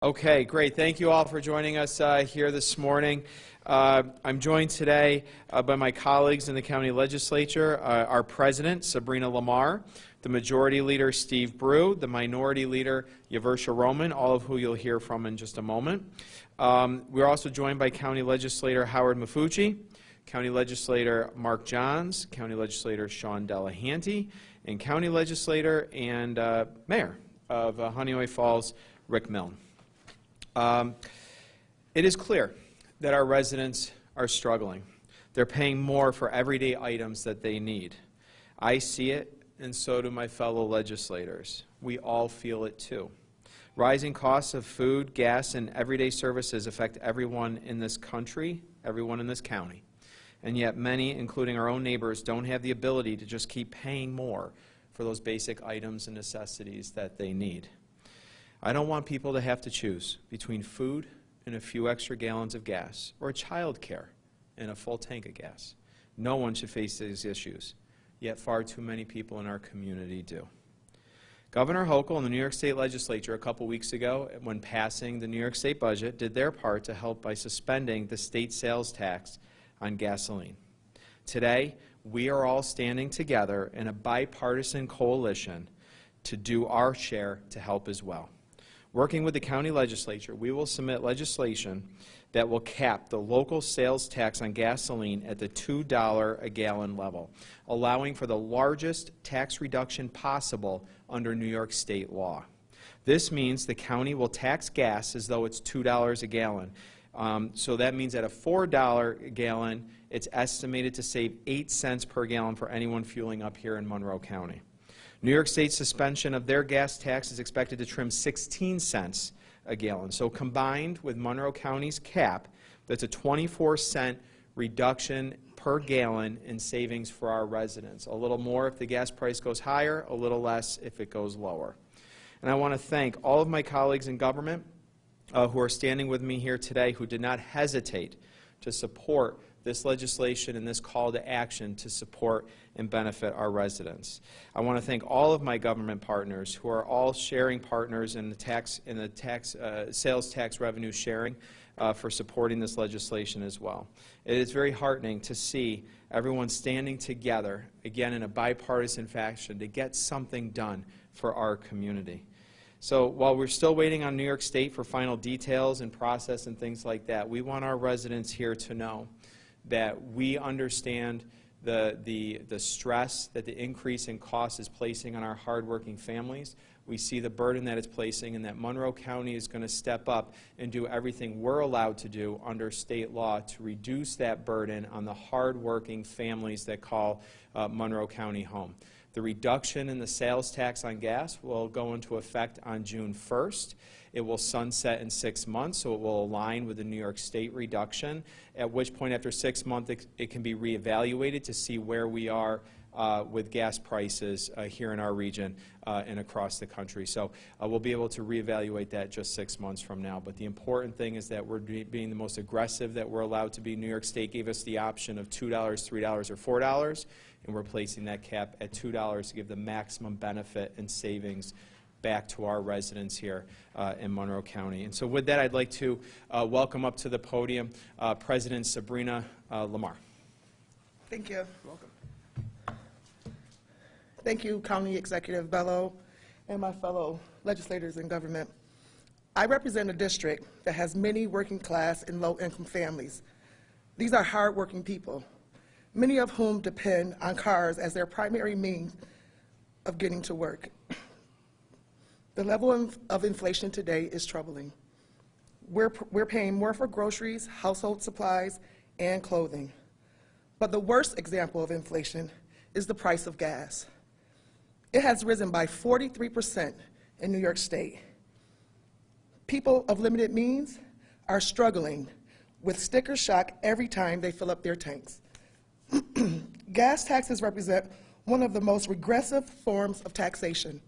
Okay, great. Thank you all for joining us here this morning. I'm joined today by my colleagues in the county legislature, our president, Sabrina Lamar, the majority leader, Steve Brew, the minority leader, Yaversha Roman, all of who you'll hear from in just a moment. We're also joined by county legislator Howard Mafucci, county legislator Mark Johns, county legislator Sean Delahanty, and county legislator and mayor of Honeoye Falls, Rick Milne. It is clear that our residents are struggling. They're paying more for everyday items that they need. I see it, and so do my fellow legislators. We all feel it too. Rising costs of food, gas, and everyday services affect everyone in this country, everyone in this county. And yet many, including our own neighbors, don't have the ability to just keep paying more for those basic items and necessities that they need. I don't want people to have to choose between food and a few extra gallons of gas, or child care and a full tank of gas. No one should face these issues, yet far too many people in our community do. Governor Hochul and the New York State Legislature a couple weeks ago, when passing the New York State budget, did their part to help by suspending the state sales tax on gasoline. Today, we are all standing together in a bipartisan coalition to do our share to help as well. Working with the county legislature, we will submit legislation that will cap the local sales tax on gasoline at the $2 a gallon level, allowing for the largest tax reduction possible under New York State law. This means the county will tax gas as though it's $2 a gallon. So that means at a $4 a gallon, it's estimated to save 8 cents per gallon for anyone fueling up here in Monroe County. New York State's suspension of their gas tax is expected to trim 16 cents a gallon. So combined with Monroe County's cap, that's a 24-cent reduction per gallon in savings for our residents. A little more if the gas price goes higher, a little less if it goes lower. And I want to thank all of my colleagues in government who are standing with me here today who did not hesitate to support this legislation and this call to action to support and benefit our residents. I want to thank all of my government partners who are all sharing partners in the sales tax revenue sharing for supporting this legislation as well. It is very heartening to see everyone standing together, again in a bipartisan fashion, to get something done for our community. So while we're still waiting on New York State for final details and process and things like that, we want our residents here to know that we understand the stress that the increase in cost is placing on our hardworking families. We see the burden that it's placing, and that Monroe County is going to step up and do everything we're allowed to do under state law to reduce that burden on the hardworking families that call Monroe County home. The reduction in the sales tax on gas will go into effect on June 1st. It will sunset in 6 months, so it will align with the New York State reduction, at which point after 6 months it can be reevaluated to see where we are with gas prices here in our region and across the country. So we'll be able to reevaluate that just 6 months from now. But the important thing is that we're being the most aggressive that we're allowed to be. New York State gave us the option of $2, $3, or $4, and we're placing that cap at $2 to give the maximum benefit and savings back to our residents here in Monroe County. And so with that, I'd like to welcome up to the podium President Sabrina Lamar. Thank you. You're welcome. Thank you, County Executive Bello, and my fellow legislators in government. I represent a district that has many working class and low-income families. These are hard-working people, many of whom depend on cars as their primary means of getting to work. The level of inflation today is troubling. We're paying more for groceries, household supplies, and clothing. But the worst example of inflation is the price of gas. It has risen by 43% in New York State. People of limited means are struggling with sticker shock every time they fill up their tanks. Gas taxes represent one of the most regressive forms of taxation.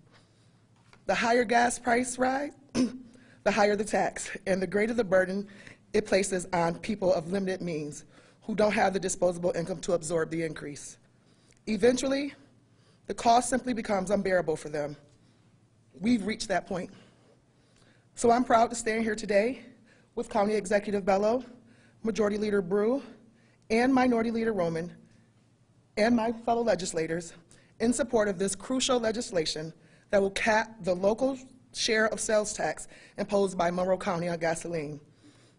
The higher gas price rise, the higher the tax, and the greater the burden it places on people of limited means who don't have the disposable income to absorb the increase. Eventually, the cost simply becomes unbearable for them. We've reached that point. So I'm proud to stand here today with County Executive Bello, Majority Leader Brew, and Minority Leader Roman, and my fellow legislators in support of this crucial legislation that will cap the local share of sales tax imposed by Monroe County on gasoline.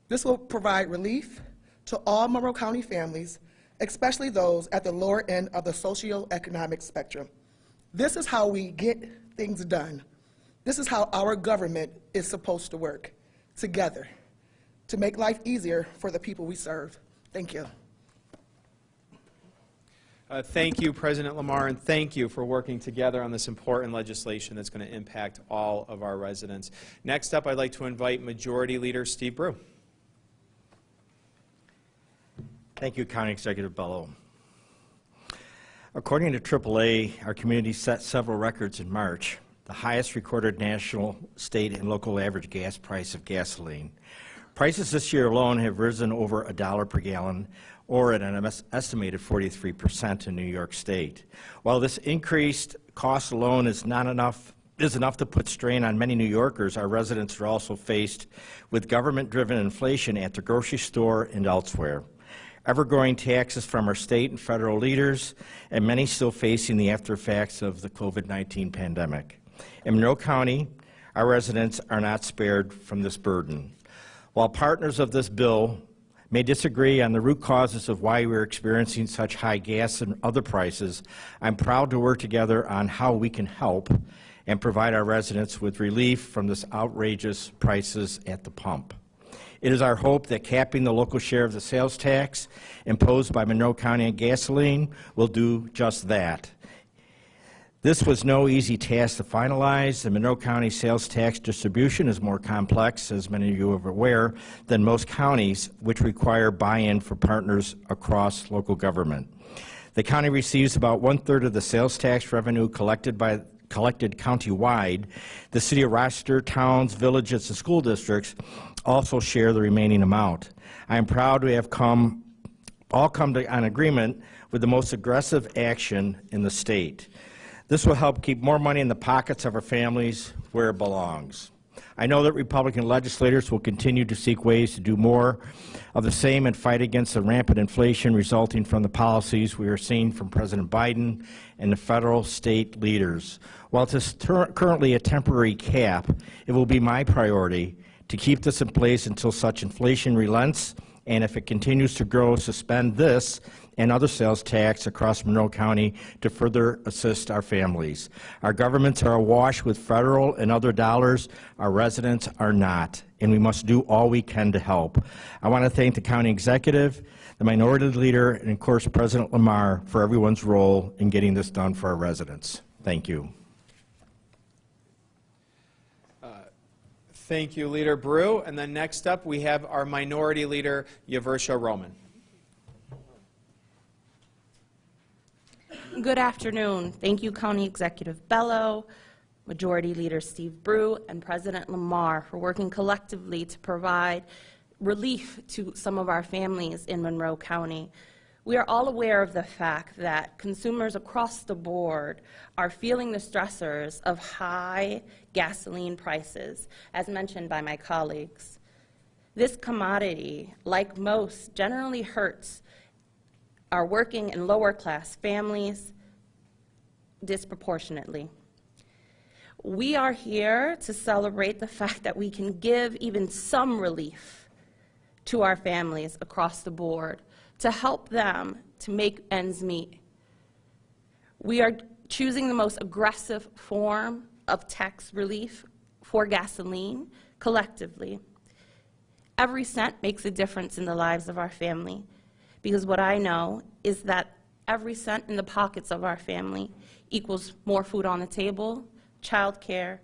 This will provide relief to all Monroe County families, especially those at the lower end of the socioeconomic spectrum. This is how we get things done. This is how our government is supposed to work, together, to make life easier for the people we serve. Thank you. Thank you, President Lamar, and thank you for working together on this important legislation that's going to impact all of our residents. Next up, I'd like to invite Majority Leader Steve Brew. Thank you, County Executive Bello. According to AAA, our community set several records in March, the highest recorded national, state, and local average gas price of gasoline. Prices this year alone have risen over $1 per gallon, or at an estimated 43% in New York State. While this increased cost alone is enough to put strain on many New Yorkers, our residents are also faced with government-driven inflation at the grocery store and elsewhere, ever-growing taxes from our state and federal leaders, and many still facing the after-effects of the COVID-19 pandemic. In Monroe County, our residents are not spared from this burden. While partners of this bill may disagree on the root causes of why we're experiencing such high gas and other prices, I'm proud to work together on how we can help and provide our residents with relief from this outrageous prices at the pump. It is our hope that capping the local share of the sales tax imposed by Monroe County on gasoline will do just that. This was no easy task to finalize. The Monroe County sales tax distribution is more complex, as many of you are aware, than most counties, which require buy-in for partners across local government. The county receives about 1/3 of the sales tax revenue collected countywide. The city of Rochester, towns, villages, and school districts also share the remaining amount. I am proud to have all come to an agreement with the most aggressive action in the state. This will help keep more money in the pockets of our families where it belongs. I know that Republican legislators will continue to seek ways to do more of the same and fight against the rampant inflation resulting from the policies we are seeing from President Biden and the federal state leaders. While it is currently a temporary cap, it will be my priority to keep this in place until such inflation relents, and if it continues to grow, suspend this and other sales tax across Monroe County to further assist our families. Our governments are awash with federal and other dollars. Our residents are not, and we must do all we can to help. I want to thank the county executive, the minority leader, and of course President Lamar for everyone's role in getting this done for our residents. Thank you. Thank you, Leader Brew. And then next up, we have our Minority Leader, Yaversha Roman. Good afternoon. Thank you, County Executive Bello, Majority Leader Steve Brew, and President Lamar for working collectively to provide relief to some of our families in Monroe County. We are all aware of the fact that consumers across the board are feeling the stressors of high gasoline prices, as mentioned by my colleagues. This commodity, like most, generally hurts our working and lower class families disproportionately. We are here to celebrate the fact that we can give even some relief to our families across the board to help them to make ends meet. We are choosing the most aggressive form of tax relief for gasoline collectively. Every cent makes a difference in the lives of our family, because what I know is that every cent in the pockets of our family equals more food on the table, childcare,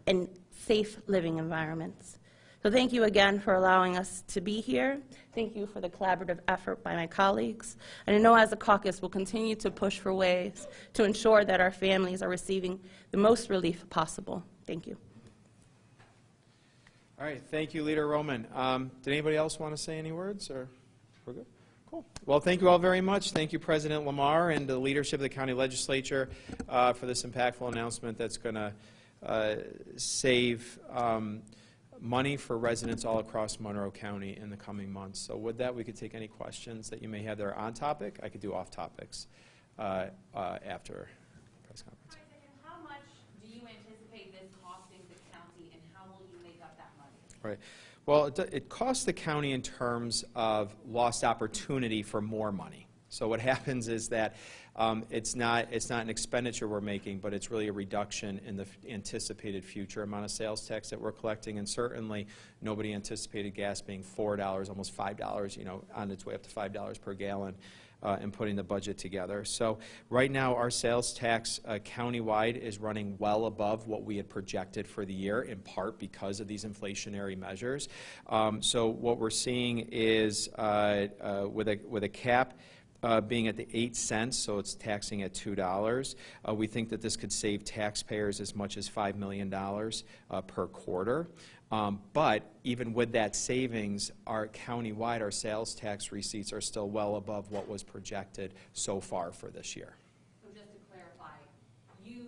and safe living environments. So thank you again for allowing us to be here. Thank you for the collaborative effort by my colleagues. And I know as a caucus, we'll continue to push for ways to ensure that our families are receiving the most relief possible. Thank you. All right, thank you, Leader Roman. Did anybody else want to say any words, or we're good? Cool. Well, thank you all very much. Thank you, President Lamar, and the leadership of the county legislature for this impactful announcement that's going to save money for residents all across Monroe County in the coming months. So with that, we could take any questions that you may have that are on topic. I could do off topics after press conference. And how much do you anticipate this costing the county, and how will you make up that money? Right. Well, it costs the county in terms of lost opportunity for more money. So what happens is that it's not an expenditure we're making, but it's really a reduction in the anticipated future amount of sales tax that we're collecting. And certainly, nobody anticipated gas being $4, almost $5, you know, on its way up to $5 per gallon. And putting the budget together. So right now our sales tax countywide is running well above what we had projected for the year, in part because of these inflationary measures. So what we're seeing is with a cap being at the 8 cents, so it's taxing at $2. We think that this could save taxpayers as much as $5 million per quarter. But even with that savings, our countywide, our sales tax receipts are still well above what was projected so far for this year. So just to clarify, you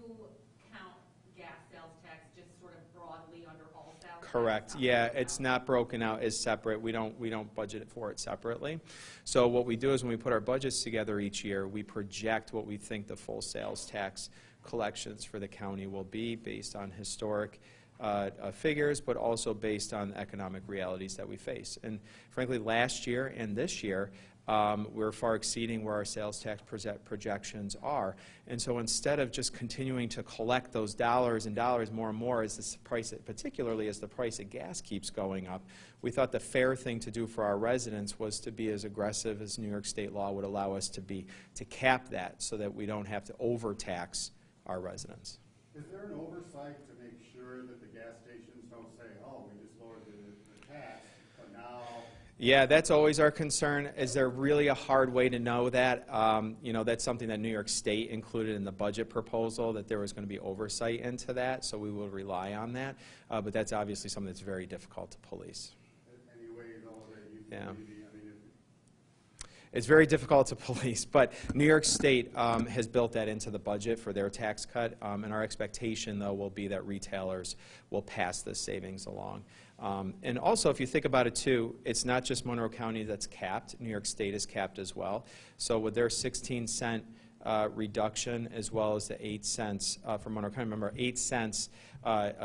count gas sales tax just sort of broadly under all sales tax? Correct. Yeah, it's not broken out as separate. We don't budget for it separately. So what we do is when we put our budgets together each year, we project what we think the full sales tax collections for the county will be based on historic figures, but also based on economic realities that we face. And frankly, last year and this year, we're far exceeding where our sales tax projections are. And so instead of just continuing to collect those dollars and dollars more and more as the price, particularly as the price of gas keeps going up, we thought the fair thing to do for our residents was to be as aggressive as New York State law would allow us to be, to cap that so that we don't have to overtax our residents. Is there an oversight to make sure that the gas stations don't say, oh, we just lowered the tax, but now... Yeah, that's always our concern. Is there really a hard way to know that? You know, that's something that New York State included in the budget proposal, that there was going to be oversight into that, so we will rely on that. But that's obviously something that's very difficult to police. Any way, though, that you can Yeah. maybe, It's very difficult to police, but New York State has built that into the budget for their tax cut, and our expectation, though, will be that retailers will pass the savings along. And also, if you think about it, too, it's not just Monroe County that's capped. New York State is capped as well. So with their 16-cent reduction, as well as the 8 cents for Monroe County, remember, 8 cents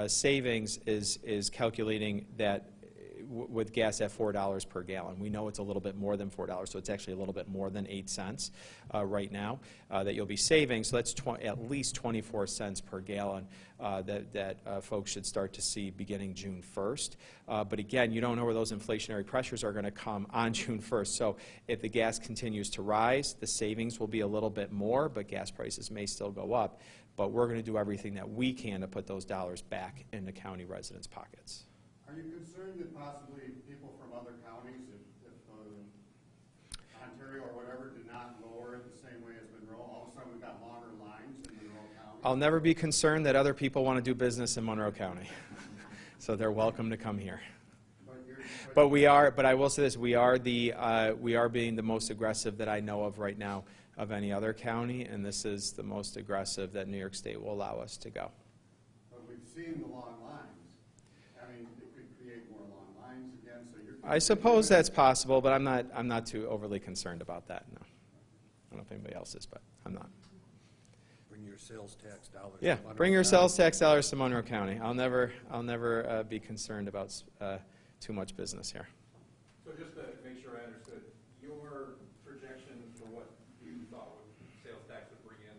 savings is calculating that with gas at $4 per gallon. We know it's a little bit more than $4, so it's actually a little bit more than 8 cents right now that you'll be saving. So that's at least 24 cents per gallon that folks should start to see beginning June 1st. But again, you don't know where those inflationary pressures are going to come on June 1st. So if the gas continues to rise, the savings will be a little bit more, but gas prices may still go up. But we're going to do everything that we can to put those dollars back into county residents' pockets. Are you concerned that possibly people from other counties, if Ontario or whatever did not lower it the same way as Monroe, all of a sudden we've got longer lines in Monroe County? I'll never be concerned that other people want to do business in Monroe County. So they're welcome to come here. But I will say this, we are being the most aggressive that I know of right now of any other county, and this is the most aggressive that New York State will allow us to go. But we've seen the long lines. I mean, it could create more long lines again, so you're... I suppose that's possible, but I'm not too overly concerned about that, no. I don't know if anybody else is, but I'm not. Bring your sales tax dollars. Yeah, bring your sales tax dollars to Monroe County. I'll never be concerned about too much business here. So just to make sure I understood, your projection for what you thought sales tax would bring in,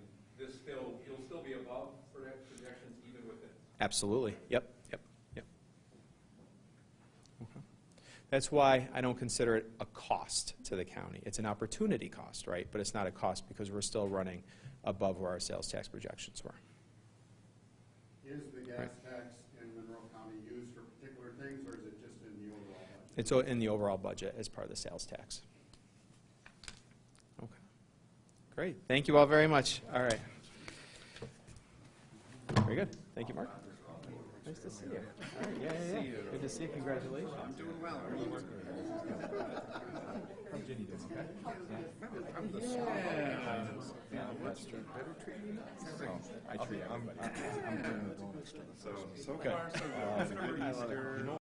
you'll still be above projections even with it? Absolutely. Yep. Okay. That's why I don't consider it a cost to the county. It's an opportunity cost, right? But it's not a cost because we're still running above where our sales tax projections were. Is the gas tax in Monroe County used for particular things, or is it just in the overall budget? It's in the overall budget as part of the sales tax. Okay. Great. Thank you all very much. All right. Very good. Thank you, Mark. Nice to see you. All right, yeah. Good to see you. Congratulations. I'm doing well. How are you? How's Jenny doing? Okay. I'm the what's the better treatment? I treat everybody. I'm doing the bonus. So good. Easter.